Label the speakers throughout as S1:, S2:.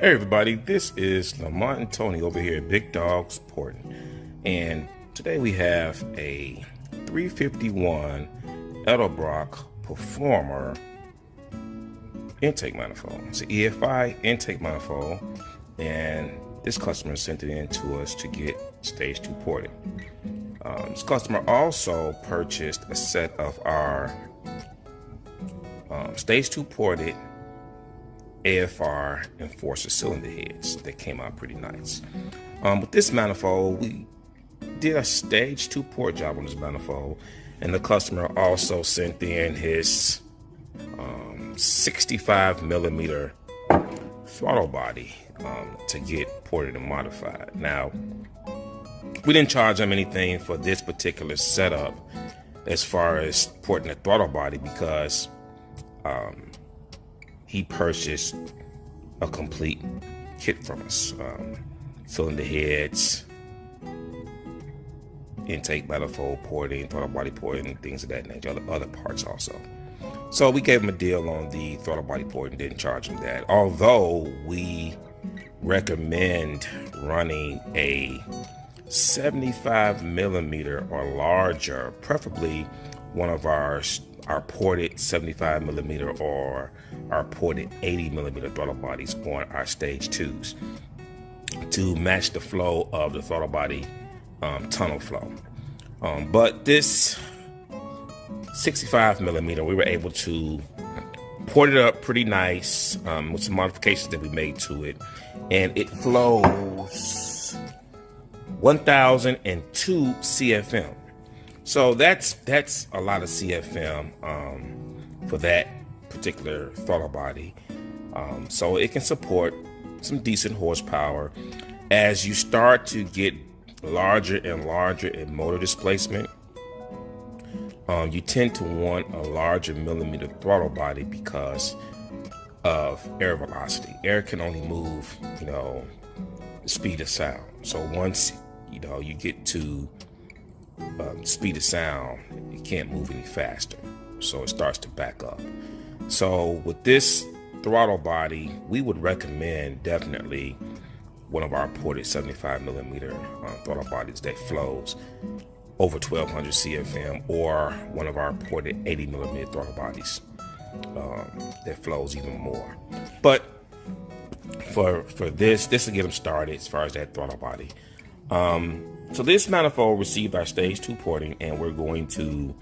S1: Hey everybody, this is Lamont and Tony over here at Big Dog Supporting, and today we have a 351 Edelbrock Performer intake manifold. It's an EFI intake manifold, and this customer sent it in to us to get stage 2 ported. This customer also purchased a set of our stage 2 ported AFR enforcer cylinder heads that came out pretty nice. With this manifold, we did a stage 2 port job on this manifold, and the customer also sent in his 65 millimeter throttle body to get ported and modified. Now, we didn't charge him anything for this particular setup as far as porting the throttle body because he purchased a complete kit from us. Cylinder heads, intake manifold porting, throttle body porting, things of that nature, other parts also. So we gave him a deal on the throttle body porting, didn't charge him that. Although we recommend running a 75 millimeter or larger, preferably one of our ported 75 millimeter or our ported 80 millimeter throttle bodies on our stage 2s to match the flow of the throttle body tunnel flow. But this 65 millimeter, we were able to port it up pretty nice with some modifications that we made to it, and it flows 1002 CFM. So that's a lot of CFM for that particular throttle body. So it can support some decent horsepower. As you start to get larger and larger in motor displacement, you tend to want a larger millimeter throttle body because of air velocity. Air can only move, the speed of sound. So once you get to speed of sound, it can't move any faster, so it starts to back up. So with this throttle body, we would recommend definitely one of our ported 75 millimeter throttle bodies that flows over 1200 CFM, or one of our ported 80 millimeter throttle bodies that flows even more. But for this will get them started as far as that throttle body. So this manifold received our stage 2 porting, and we're going to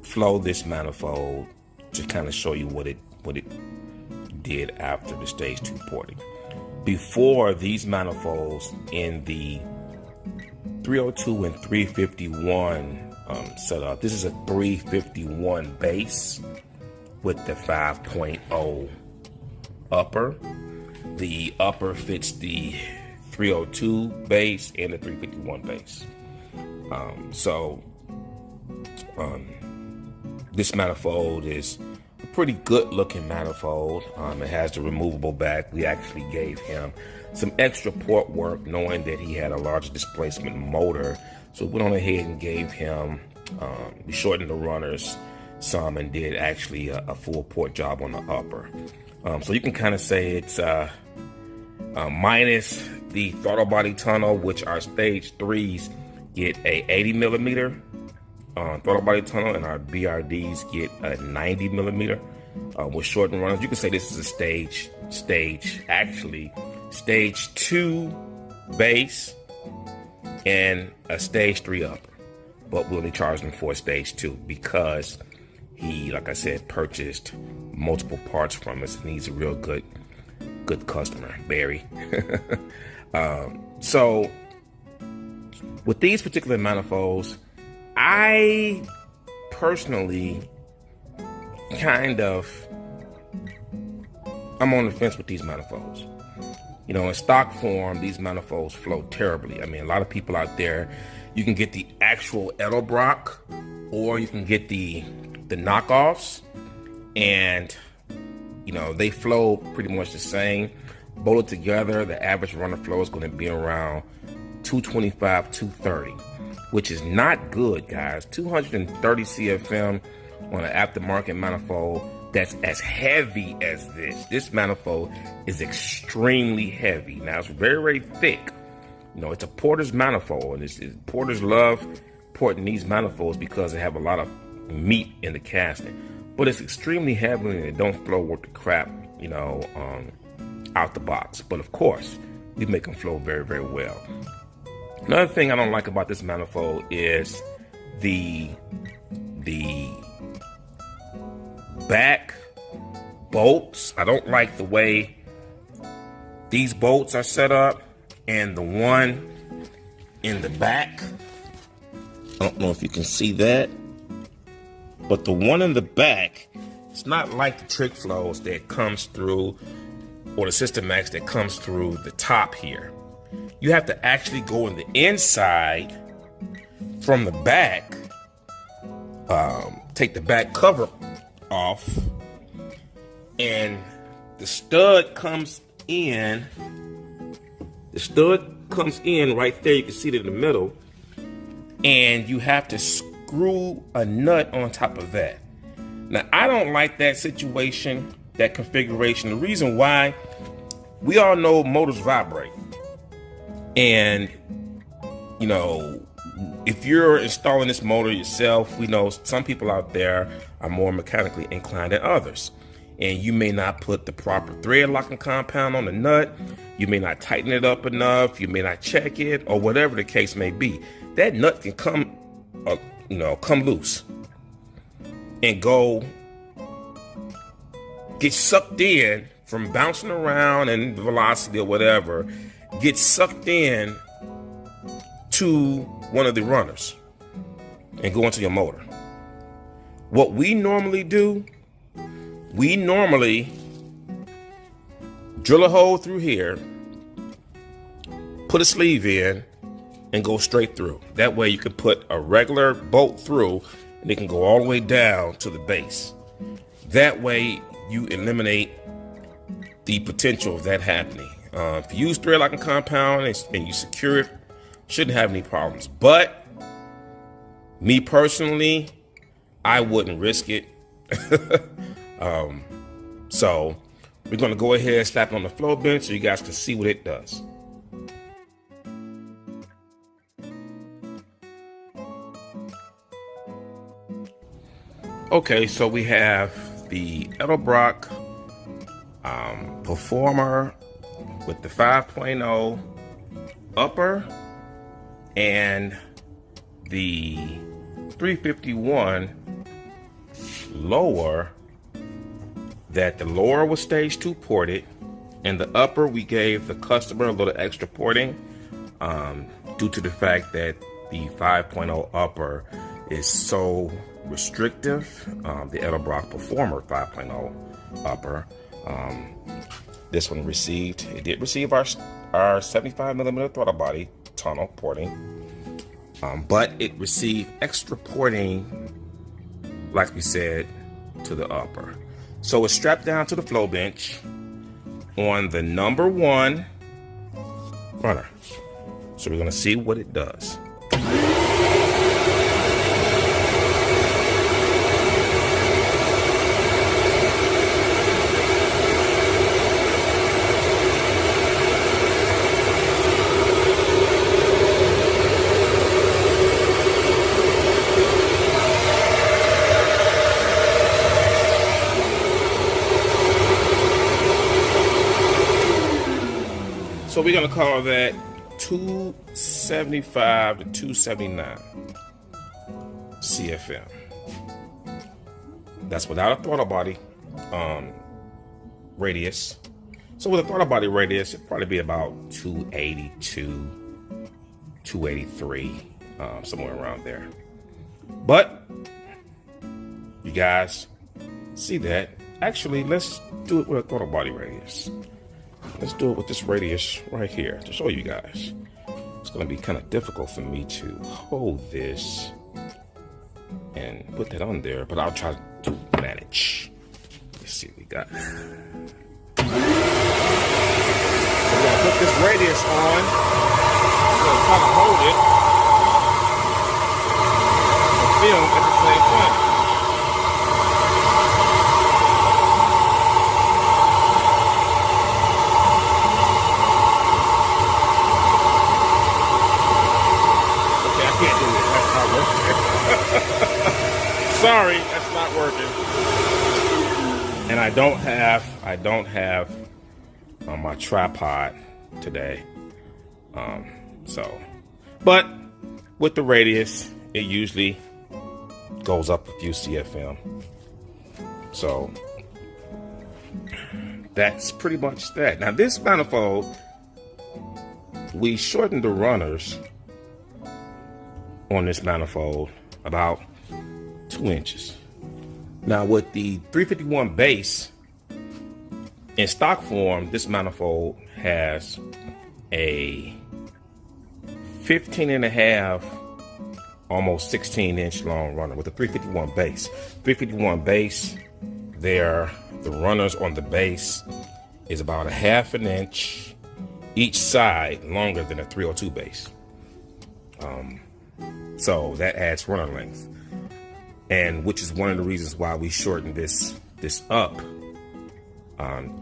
S1: flow this manifold to kind of show you what it did after the stage 2 porting. Before these manifolds in the 302 and 351 setup, this is a 351 base with the 5.0 upper. The upper fits the 302 base and the 351 base. This manifold is a pretty good looking manifold. It has the removable back. We actually gave him some extra port work knowing that he had a larger displacement motor. So we went on ahead and gave him, we shortened the runners some and did actually a full port job on the upper. So you can kind of say it's minus the throttle body tunnel, which our stage 3s get a 80 millimeter throttle body tunnel, and our BRDs get a 90 millimeter with shortened runners. You can say this is a stage 2 base and a stage 3 upper, but we only charged him for stage 2 because he, like I said, purchased multiple parts from us, and he's a real good customer, Barry. So with these particular manifolds, I personally I'm on the fence with these manifolds. In stock form, these manifolds flow terribly. I mean, a lot of people out there, you can get the actual Edelbrock, or you can get the knockoffs, and they flow pretty much the same. Bolted together, the average runner flow is going to be around 225, 230, which is not good, guys. 230 CFM on an aftermarket manifold that's as heavy as this. This manifold is extremely heavy. Now it's very, very thick. You know, it's a porter's manifold, and porters love porting these manifolds because they have a lot of meat in the casting. But it's extremely heavy and it don't flow worth the crap, you know, out the box. But of course, we make them flow very, very well. Another thing I don't like about this manifold is the back bolts. I don't like the way these bolts are set up, and the one in the back, I don't know if you can see that, but the one in the back, it's not like the trick flows that comes through, or the System Max that comes through the top here. You have to actually go in the inside from the back, take the back cover off, and the stud comes in. The stud comes in right there. You can see it in the middle, and you have to screw a nut on top of that. Now, I don't like that situation, that configuration. The reason why, we all know motors vibrate. And, you know, if you're installing this motor yourself, we know some people out there are more mechanically inclined than others. And you may not put the proper thread locking compound on the nut. You may not tighten it up enough. You may not check it, or whatever the case may be. That nut can come loose and get sucked in from bouncing around and velocity or whatever, get sucked in to one of the runners and go into your motor. What we normally do, we normally drill a hole through here, put a sleeve in, and go straight through. That way you can put a regular bolt through and it can go all the way down to the base. That way you eliminate the potential of that happening. If you use thread locking compound and you secure it, shouldn't have any problems. But me personally, I wouldn't risk it. So we're going to go ahead and slap it on the floor bench so you guys can see what it does. Okay, so we have the Edelbrock Performer with the 5.0 upper and the 351 lower. That the lower was stage 2 ported, and the upper we gave the customer a little extra porting due to the fact that the 5.0 upper is so restrictive. The Edelbrock Performer 5.0 upper, this one did receive our 75mm throttle body tunnel porting, but it received extra porting, like we said, to the upper. So it's strapped down to the flow bench on the number 1 runner. So we're gonna see what it does. So we're gonna call that 275 to 279 CFM. That's without a throttle body radius. So with a throttle body radius, it'd probably be about 282, 283, somewhere around there. But you guys see that. Actually, let's do it with a throttle body radius. Let's do it with this radius right here to show you guys. It's going to be kind of difficult for me to hold this and put that on there, but I'll try to manage. Let's see what we got. So we're going to put this radius on. I'm going to try to hold it and film at the same time. sorry, that's not working. And I don't have my tripod today. But with the radius, it usually goes up a few CFM. So that's pretty much that. Now this manifold, we shortened the runners on this manifold about 2 inches. Now with the 351 base, in stock form, this manifold has a 15.5, almost 16-inch long runner with a 351 base. 351 base, the runners on the base is about a 1/2 inch each side longer than a 302 base. So that adds runner length, and which is one of the reasons why we shortened this up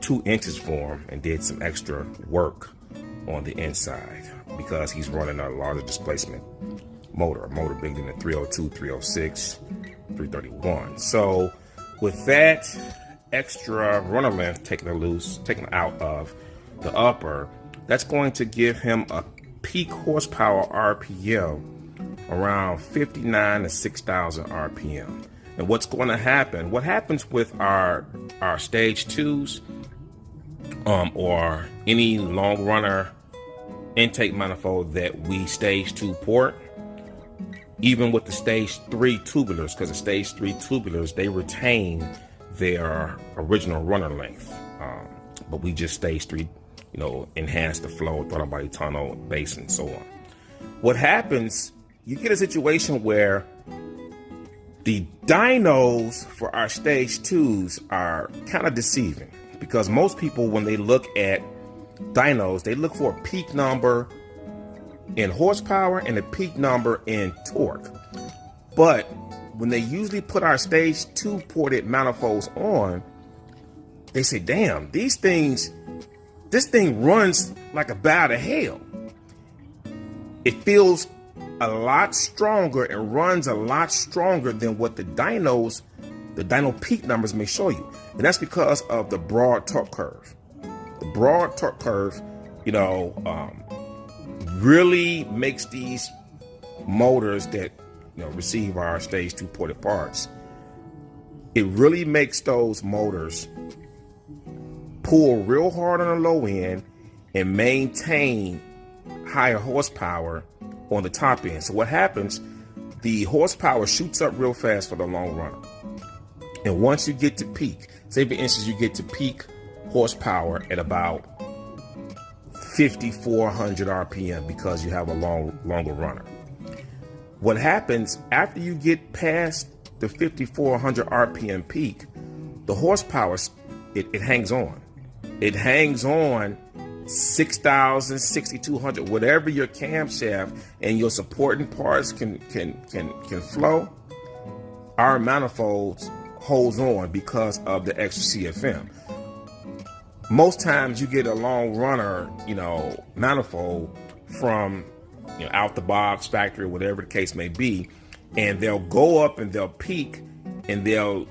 S1: 2 inches for him and did some extra work on the inside, because he's running a larger displacement motor, a motor bigger than the 302, 306, 331. So with that extra runner length taken out of the upper, that's going to give him a peak horsepower RPM around 59 to 6,000 RPM. And what's going to happen, what happens with our stage 2s or any long runner intake manifold that we stage 2 port, even with the stage 3 tubulars, because the stage 3 tubulars, they retain their original runner length, but we just stage 3, enhance the flow, throttle body tunnel, base, and so on. What happens, you get a situation where the dynos for our stage 2s are kind of deceiving, because most people, when they look at dynos, they look for a peak number in horsepower and a peak number in torque. But when they usually put our stage 2 ported manifolds on, they say, damn, this thing runs like a bat of hell. It feels a lot stronger and runs a lot stronger than what the dyno peak numbers may show you. And that's because of the broad torque curve. The broad torque curve, really makes these motors that receive our stage 2 ported parts, it really makes those motors pull real hard on the low end and maintain higher horsepower on the top end. So what happens, the horsepower shoots up real fast for the long runner. And once you get to peak, say for instance, you get to peak horsepower at about 5,400 RPM because you have a longer runner. What happens after you get past the 5,400 RPM peak, the horsepower, it hangs on. It hangs on 6,000, 6,200, whatever your camshaft and your supporting parts can flow. Our manifolds holds on because of the extra CFM. Most times you get a long runner, manifold from out the box, factory, whatever the case may be, and they'll go up and they'll peak and they'll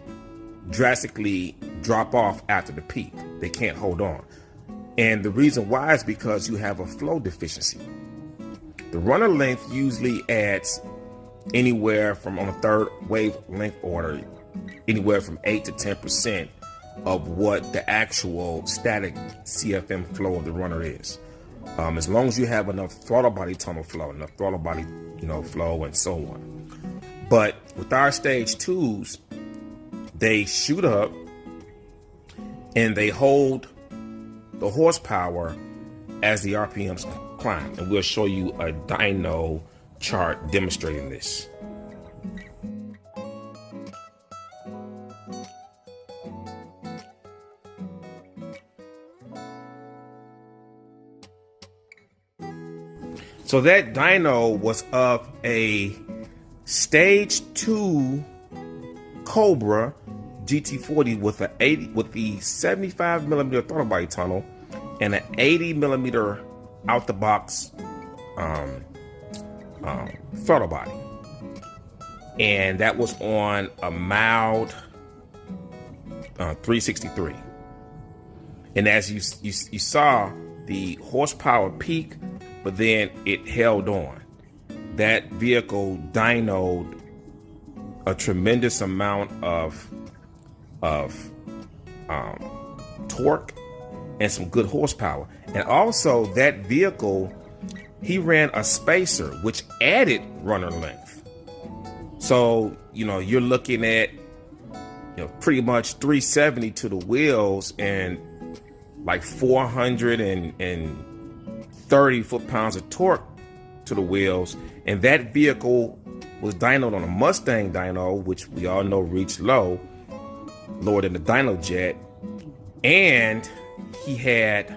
S1: drastically drop off after the peak. They can't hold on. And the reason why is because you have a flow deficiency. The runner length usually adds anywhere from, on a third wavelength order, anywhere from 8 to 10% of what the actual static CFM flow of the runner is. As long as you have enough throttle body tunnel flow, enough throttle body, flow, and so on. But with our stage 2s, they shoot up and they hold the horsepower as the RPMs climb. And we'll show you a dyno chart demonstrating this. So that dyno was of a stage 2 Cobra GT40 with the 75 millimeter throttle body tunnel and an 80 millimeter out the box throttle body. and that was on a mild 363. And as you saw, the horsepower peak, but then it held on. That vehicle dynoed a tremendous amount of torque and some good horsepower. And also that vehicle, he ran a spacer, which added runner length. So, you're looking at, pretty much 370 to the wheels and like 430 foot-pounds of torque to the wheels. And that vehicle was dynoed on a Mustang dyno, which we all know reached lower than the dyno jet. And he had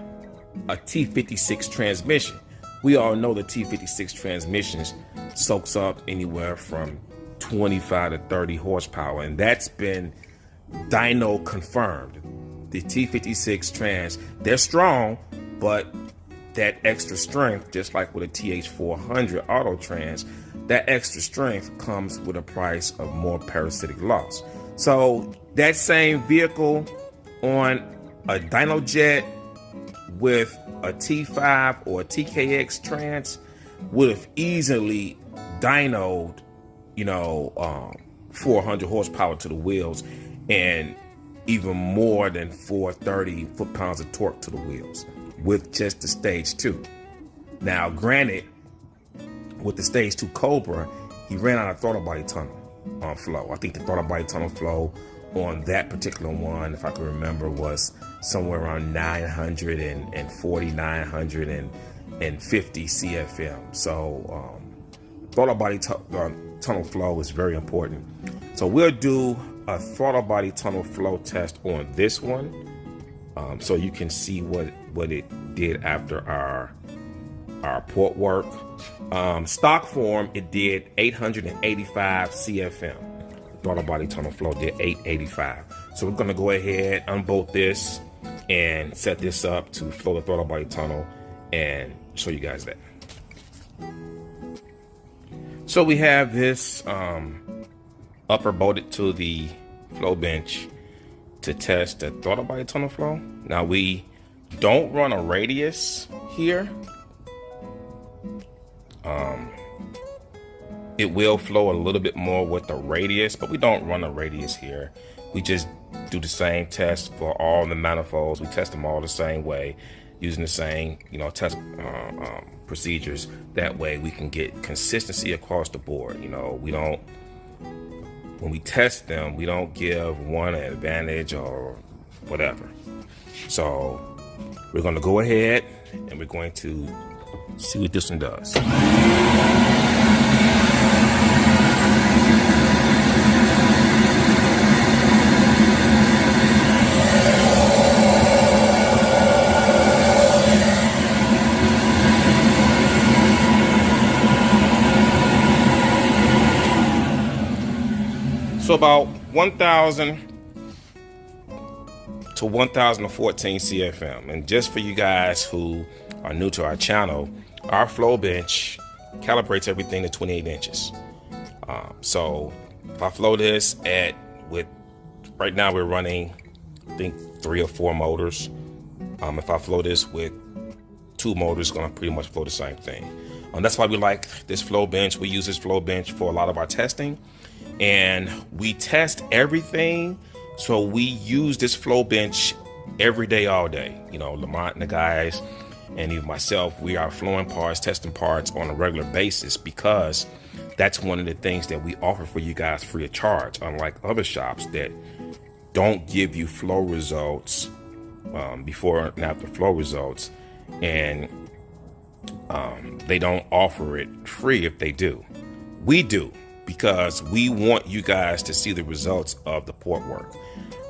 S1: a T56 transmission. We all know the T56 transmissions soaks up anywhere from 25 to 30 horsepower, and that's been dyno confirmed. The T56 trans, they're strong, but that extra strength, just like with a TH400 auto trans, that extra strength comes with a price of more parasitic loss. So that same vehicle on a dyno jet with a T5 or a TKX trans would have easily dynoed 400 horsepower to the wheels and even more than 430 foot-pounds of torque to the wheels with just the Stage 2. Now, granted, with the Stage 2 Cobra, he ran out of throttle body tunnel flow. I think the throttle body tunnel flow on that particular one, if I can remember, was somewhere around 940, 950 CFM. So throttle body tunnel flow is very important. So we'll do a throttle body tunnel flow test on this one, so you can see what it did after our port work. Stock form, it did 885 CFM. Throttle body tunnel flow did 885. So we're going to go ahead, unbolt this, and set this up to flow the throttle body tunnel and show you guys that. So we have this upper bolted to the flow bench to test the throttle body tunnel flow. Now we don't run a radius here. It will flow a little bit more with the radius, but we don't run a radius here. We just do the same test for all the manifolds. We test them all the same way, using the same, test procedures. That way we can get consistency across the board. We don't, when we test them, we don't give one an advantage or whatever. So we're going to go ahead and we're going to see what this one does. So about 1,000 to 1,014 CFM. And just for you guys who are new to our channel, our flow bench calibrates everything to 28 inches. So if I flow this right now we're running, I think 3 or 4 motors. If I flow this with 2 motors, it's gonna pretty much flow the same thing. That's why we like this flow bench. We use this flow bench for a lot of our testing. And we test everything, so we use this flow bench every day, all day. Lamont and the guys, and even myself, we are flowing parts, testing parts on a regular basis, because that's one of the things that we offer for you guys free of charge, unlike other shops that don't give you flow results, before and after flow results, and they don't offer it free if they do. We do, because we want you guys to see the results of the port work.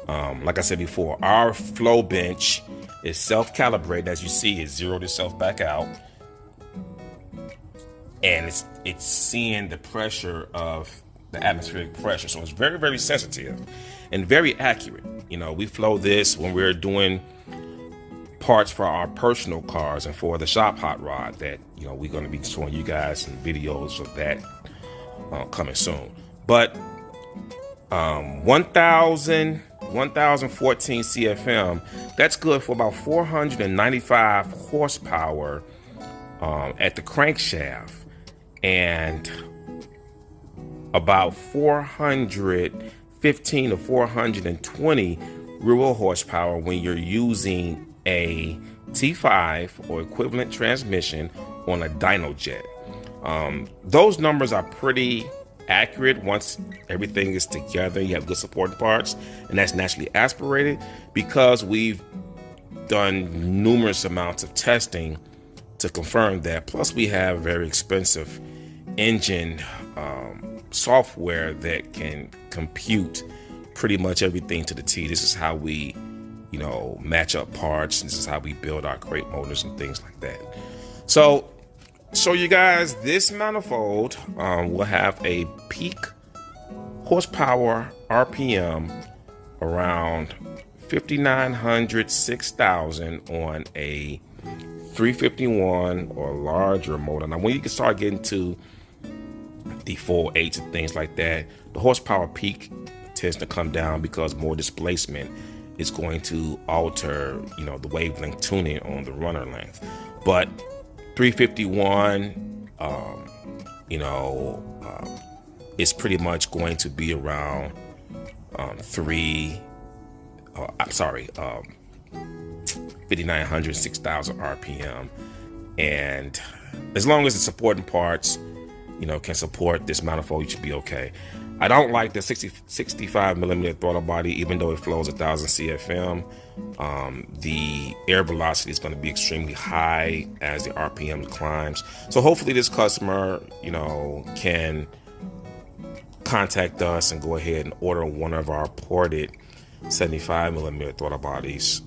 S1: Like I said before, our flow bench is self-calibrated. As you see, it zeroed itself back out, and it's seeing the pressure of the atmospheric pressure. So it's very, very sensitive and very accurate. We flow this when we're doing parts for our personal cars and for the shop hot rod that we're going to be showing you guys some videos of that coming soon. But 1014 CFM, that's good for about 495 horsepower at the crankshaft, and about 415 to 420 real horsepower when you're using a T5 or equivalent transmission on a dyno jet. Those numbers are pretty accurate once everything is together. You have good supporting parts, and that's naturally aspirated, because we've done numerous amounts of testing to confirm that. Plus, we have very expensive engine software that can compute pretty much everything to the T. This is how we, match up parts. This is how we build our crate motors and things like that. So you guys, this manifold will have a peak horsepower RPM around 5,900, 6,000 on a 351 or larger motor. Now, when you can start getting to the 4.8s and things like that, the horsepower peak tends to come down because more displacement is going to alter, the wavelength tuning on the runner length. But 351, it's pretty much going to be around 5,900, 6,000 RPM. And as long as the supporting parts, can support this manifold, you should be okay. I don't like the 65 millimeter throttle body, even though it flows 1,000 CFM. The air velocity is going to be extremely high as the RPM climbs. So hopefully this customer, can contact us and go ahead and order one of our ported 75 millimeter throttle bodies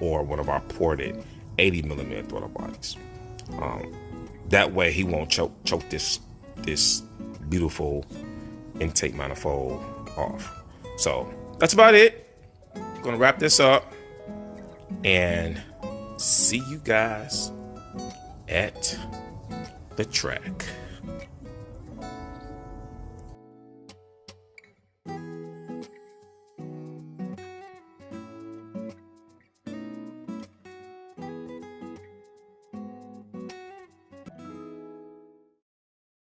S1: or one of our ported 80 millimeter throttle bodies. That way he won't choke this beautiful intake manifold off. So that's about it. I'm gonna wrap this up and see you guys at the track.